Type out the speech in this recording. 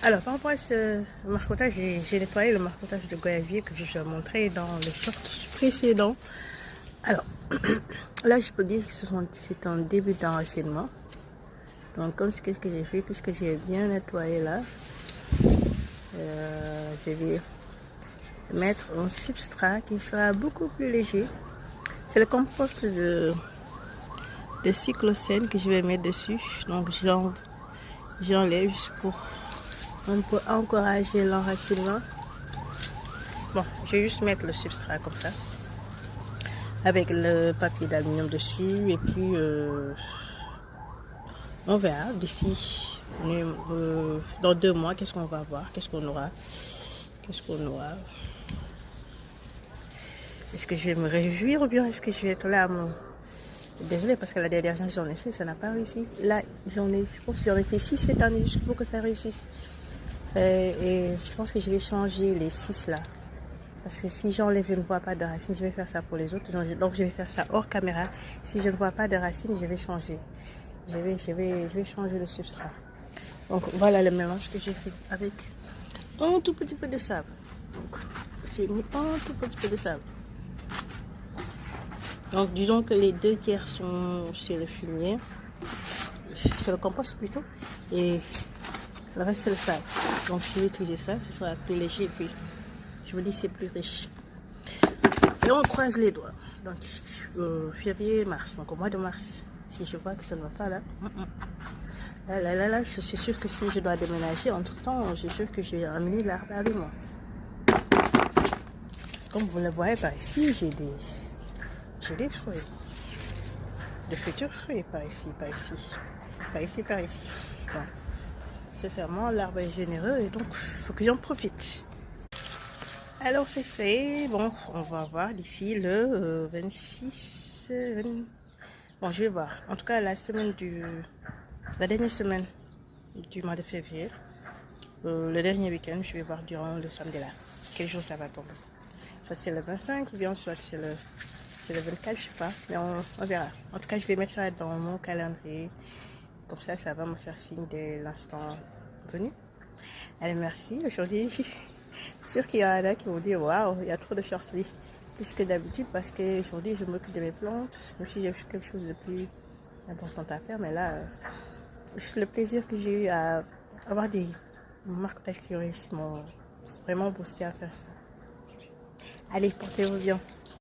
Alors, par rapport à ce marcottage, j'ai nettoyé le marcottage de goyavier que je vous ai montré dans le short précédent. Alors, là, je peux dire que c'est un début d'enracinement. Donc, comme c'est ce que j'ai fait, puisque j'ai bien nettoyé là, je vais mettre un substrat qui sera beaucoup plus léger. C'est le compost de cyclocène que je vais mettre dessus. Donc, j'enlève juste pour un peu encourager l'enracinement. Bon, je vais juste mettre le substrat comme ça, avec le papier d'aluminium dessus, et puis on verra d'ici dans 2 mois qu'est-ce qu'on va voir, qu'est-ce qu'on aura. Est-ce que je vais me réjouir ou bien est-ce que je vais être là Désolée, parce que la dernière fois j'en ai fait, ça n'a pas réussi. Là, je pense que j'en ai fait 6 cette année juste pour que ça réussisse. Et je pense que je vais changer les 6 là. Parce que si j'enlève, je ne vois pas de racines, je vais faire ça pour les autres. Donc je vais faire ça hors caméra. Si je ne vois pas de racines, je vais changer. Je vais changer le substrat. Donc voilà le mélange que j'ai fait avec un tout petit peu de sable. Donc j'ai mis un tout petit peu de sable. Donc disons que les 2 tiers sont sur le fumier. C'est le compost plutôt. Et le reste c'est le sable. Donc je vais utiliser ça, ce sera plus léger. Et puis je me dis c'est plus riche. Et on croise les doigts. Donc, février, mars. Donc, au mois de mars, si je vois que ça ne va pas là, je suis sûre que si je dois déménager, entre-temps, je suis sûre que je vais amener l'arbre avec moi. Parce que comme vous le voyez par ici, j'ai des fruits. De futurs fruits par ici. Donc, sincèrement, l'arbre est généreux et donc, il faut que j'en profite. Alors c'est fait, bon on va voir d'ici le 26, bon je vais voir, en tout cas la dernière semaine du mois de février, le dernier week-end, je vais voir durant le samedi là, quel jour ça va tomber, soit c'est le 25 ou bien soit c'est le 24, je sais pas, mais on verra. En tout cas je vais mettre ça dans mon calendrier, comme ça va me faire signe dès l'instant venu. Allez, merci. Aujourd'hui, sûr qu'il y en a qui vont dire waouh, il y a trop de shortlis plus que d'habitude parce qu'aujourd'hui je m'occupe de mes plantes. Même si j'ai quelque chose de plus important à faire, mais là, le plaisir que j'ai eu à avoir des marquetages qui réussissent m'ont vraiment boosté à faire ça. Allez, portez-vous bien.